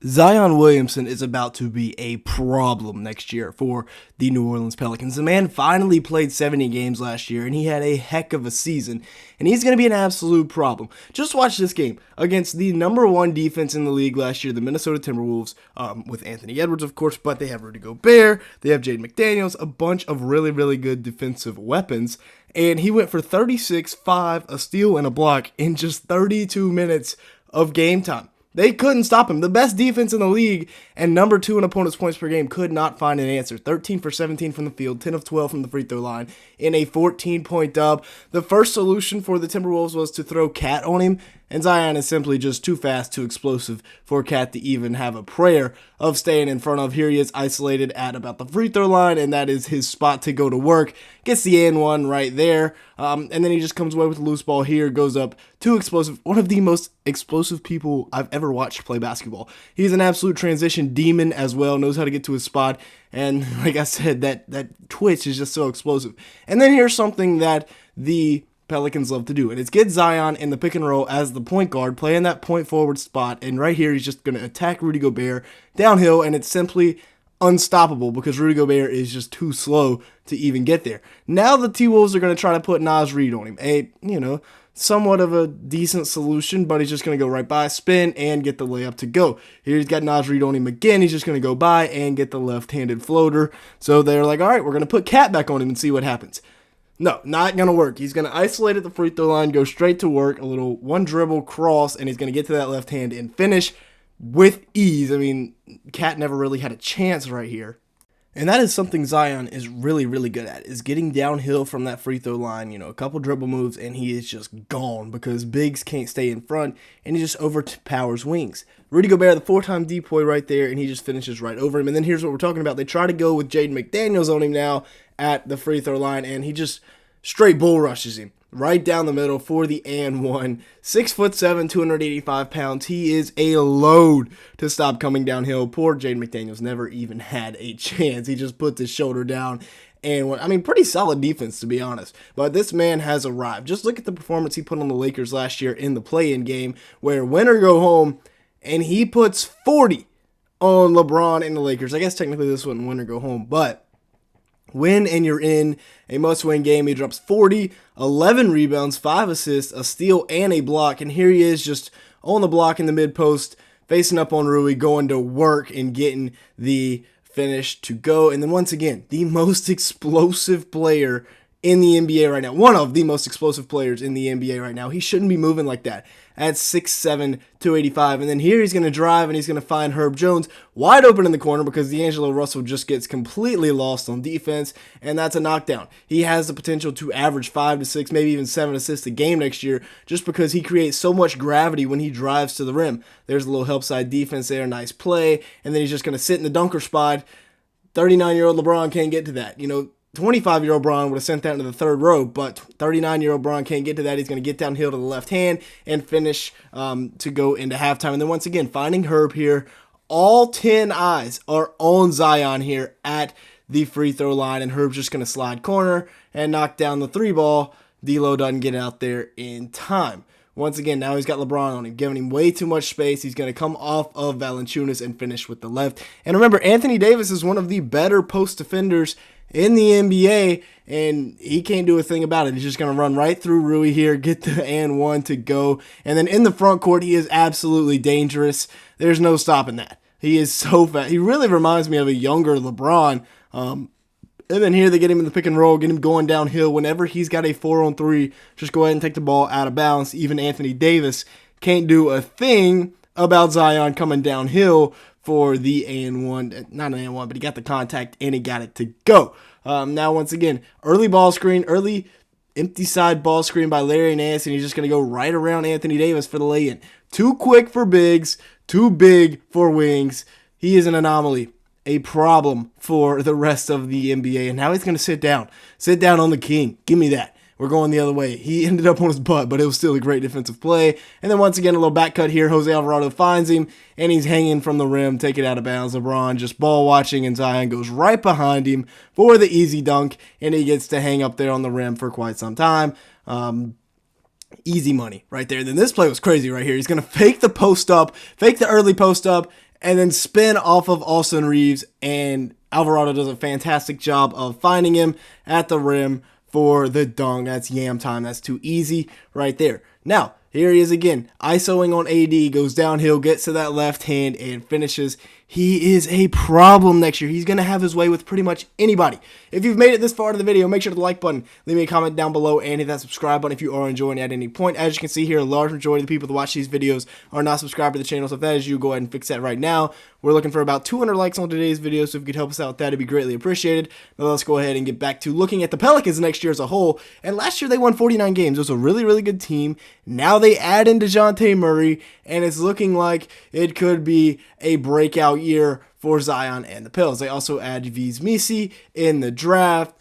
Zion Williamson is about to be a problem next year for the New Orleans Pelicans. The man finally played 70 games last year, and he had a heck of a season, and he's going to be an absolute problem. Just watch this game against the number one defense in the league last year, the Minnesota Timberwolves, with Anthony Edwards, of course, but they have Rudy Gobert, they have Jaden McDaniels, a bunch of really, really good defensive weapons, and he went for 36, 5, a steal, and a block in just 32 minutes of game time. They couldn't stop him. The best defense in the league and number 2 in opponents' points per game could not find an answer. 13 for 17 from the field, 10 of 12 from the free throw line in a 14-point dub. The first solution for the Timberwolves was to throw Cat on him, and Zion is simply just too fast, too explosive for Cat to even have a prayer of staying in front of. Here he is isolated at about the free throw line, and that is his spot to go to work. Gets the and one right there, and then he just comes away with a loose ball here, goes up, too explosive. One of the most explosive people I've ever watched play basketball. He's an absolute transition demon as well, knows how to get to his spot, and like I said, that twitch is just so explosive. And then here's something that the Pelicans love to do, and it's get Zion in the pick and roll as the point guard, playing that point forward spot, and right here he's just going to attack Rudy Gobert downhill, and it's simply unstoppable because Rudy Gobert is just too slow to even get there. Now the T-Wolves are going to try to put Naz Reid on him, somewhat of a decent solution, but he's just going to go right by, spin, and get the layup to go. Here he's got Naz Reid on him again. He's just going to go by and get the left-handed floater. So they're like, all right, we're going to put Cat back on him and see what happens. No, not going to work. He's going to isolate at the free throw line, go straight to work, a little one dribble cross, and he's going to get to that left hand and finish with ease. I mean, Cat never really had a chance right here. And that is something Zion is really, really good at, is getting downhill from that free throw line, a couple dribble moves, and he is just gone because bigs can't stay in front, and he just overpowers wings. Rudy Gobert, the 4-time decoy right there, and he just finishes right over him. And then here's what we're talking about. They try to go with Jaden McDaniels on him now at the free throw line, and he just straight bull rushes him right down the middle for the and one. 6'7", 285 pounds. He is a load to stop coming downhill. Poor Jaden McDaniels never even had a chance. He just puts his shoulder down. And pretty solid defense, to be honest. But this man has arrived. Just look at the performance he put on the Lakers last year in the play-in game, where win or go home, and he puts 40 on LeBron and the Lakers. I guess technically this wasn't win or go home, but win and you're in a must-win game. He drops 40, 11 rebounds, 5 assists, a steal, and a block. And here he is just on the block in the mid-post, facing up on Rui, going to work and getting the finish to go. And then once again, the most explosive player in the NBA right now. One of the most explosive players in the NBA right now. He shouldn't be moving like that at 6'7", 285. And then here he's going to drive and he's going to find Herb Jones wide open in the corner because D'Angelo Russell just gets completely lost on defense, and that's a knockdown. He has the potential to average 5 to 6, maybe even 7 assists a game next year just because he creates so much gravity when he drives to the rim. There's a little help side defense there, nice play, and then he's just going to sit in the dunker spot. 39-year-old LeBron can't get to that. 25-year-old Bron would have sent that into the third row, but 39-year-old Bron can't get to that. He's going to get downhill to the left hand and finish to go into halftime. And then once again, finding Herb here. All 10 eyes are on Zion here at the free throw line, and Herb's just going to slide corner and knock down the 3-ball. D'Lo doesn't get out there in time. Once again, now he's got LeBron on him, giving him way too much space. He's going to come off of Valanciunas and finish with the left. And remember, Anthony Davis is one of the better post defenders in the NBA, and he can't do a thing about it. He's just going to run right through Rui here, get the and one to go. And then in the front court, he is absolutely dangerous. There's no stopping that. He is so fast. He really reminds me of a younger LeBron. And then here they get him in the pick and roll, get him going downhill. Whenever he's got a 4-on-3, just go ahead and take the ball out of bounds. Even Anthony Davis can't do a thing about Zion coming downhill for the and one. Not an and one, but he got the contact and he got it to go. Now, once again, early empty side ball screen by Larry Nance, and he's just going to go right around Anthony Davis for the lay-in. Too quick for bigs, too big for wings. He is an anomaly, a problem for the rest of the NBA, and now he's going to sit down on the king. Give me that. We're going the other way. He ended up on his butt, but it was still a great defensive play. And then once again, a little back cut here. Jose Alvarado finds him, and he's hanging from the rim, take it out of bounds. LeBron just ball watching, and Zion goes right behind him for the easy dunk, and he gets to hang up there on the rim for quite some time. Easy money right there. Then this play was crazy right here. He's going to fake the early post up, and then spin off of Austin Reeves, and Alvarado does a fantastic job of finding him at the rim for the dunk. That's yam time. That's too easy right there. Now, here he is again, ISOing on AD, goes downhill, gets to that left hand, and finishes. He is a problem next year. He's going to have his way with pretty much anybody. If you've made it this far to the video, make sure to like button, leave me a comment down below, and hit that subscribe button if you are enjoying it at any point. As you can see here, a large majority of the people that watch these videos are not subscribed to the channel, so if that is you, go ahead and fix that right now. We're looking for about 200 likes on today's video, so if you could help us out with that, it'd be greatly appreciated. Now let's go ahead and get back to looking at the Pelicans next year as a whole. And last year they won 49 games. It was a really, really good team. Now they add in DeJounte Murray, and it's looking like it could be a breakout year for Zion and the Pels. They also add Yves Missi in the draft,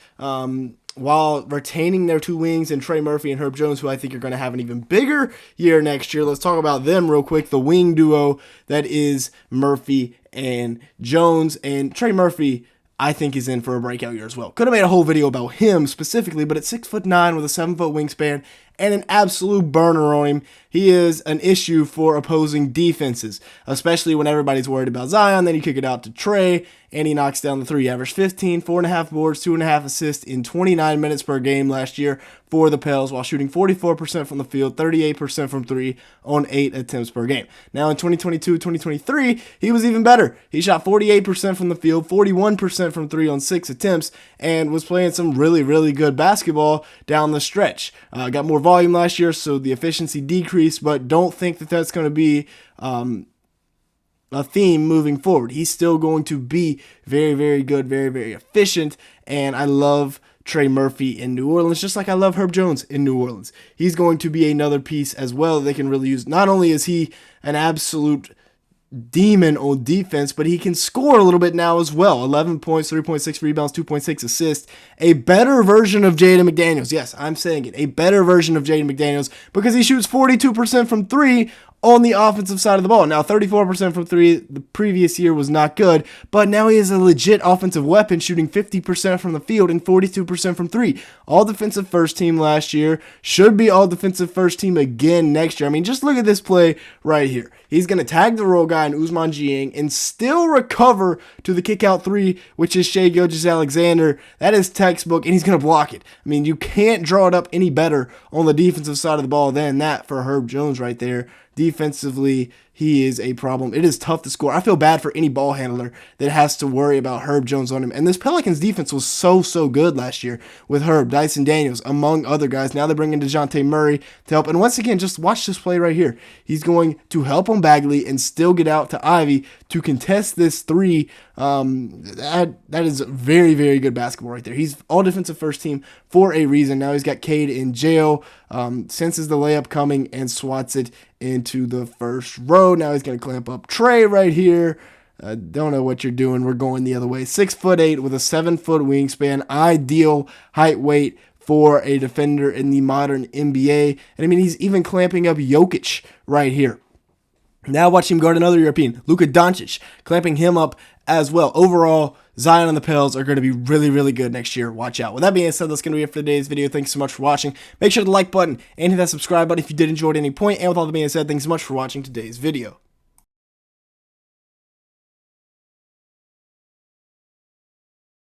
while retaining their two wings and Trey Murphy and Herb Jones, who I think are going to have an even bigger year next year. Let's talk about them real quick. The wing duo that is Murphy and Jones. And Trey Murphy, I think, is in for a breakout year as well. Could have made a whole video about him specifically, but at 6'9" with a 7-foot wingspan and an absolute burner on him, he is an issue for opposing defenses, especially when everybody's worried about Zion. Then you kick it out to Trey, and he knocks down the three. He averaged 15, 4.5 boards, 2.5 assists in 29 minutes per game last year for the Pels, while shooting 44% from the field, 38% from three on 8 attempts per game. Now in 2022-2023, he was even better. He shot 48% from the field, 41% from three on 6 attempts, and was playing some really, really good basketball down the stretch. Got more volume last year, so the efficiency decreased, but don't think that that's going to be a theme moving forward. He's still going to be very, very good, very, very efficient, and I love Trey Murphy in New Orleans, just like I love Herb Jones in New Orleans. He's going to be another piece as well that they can really use. Not only is he an absolute demon on defense, but he can score a little bit now as well. 11 points, 3.6 rebounds, 2.6 assists. A better version of Jaden McDaniels. Yes, I'm saying it. A better version of Jaden McDaniels, because he shoots 42% from three on the offensive side of the ball. Now, 34% from three the previous year was not good, but now he is a legit offensive weapon, shooting 50% from the field and 42% from three. All defensive first team last year, should be all defensive first team again next year. I mean, just look at this play right here. He's going to tag the roll guy in Ousmane Dieng and still recover to the kick out three, which is Shai Gilgeous-Alexander. That is textbook, and he's going to block it. I mean, you can't draw it up any better on the defensive side of the ball than that for Herb Jones right there. Defensively, he is a problem. It is tough to score. I feel bad for any ball handler that has to worry about Herb Jones on him. And this Pelicans defense was so good last year with Herb, Dyson Daniels, among other guys. Now they're bringing DeJounte Murray to help. And once again, just watch this play right here. He's going to help on Bagley and still get out to Ivy to contest this three. That is very, very good basketball right there. He's all defensive first team for a reason. Now he's got Cade in jail, senses the layup coming and swats it into the first row. Now he's going to clamp up Trey right here. Don't know what you're doing. We're going the other way. 6'8" with a 7-foot wingspan. Ideal height weight for a defender in the modern NBA. And I mean, he's even clamping up Jokic right here. Now watch him guard another European, Luka Doncic, clamping him up as well. Overall, Zion and the Pels are going to be really, really good next year. Watch out. With that being said, that's going to be it for today's video. Thanks so much for watching. Make sure to like button and hit that subscribe button if you did enjoy at any point. And with all that being said, thanks so much for watching today's video.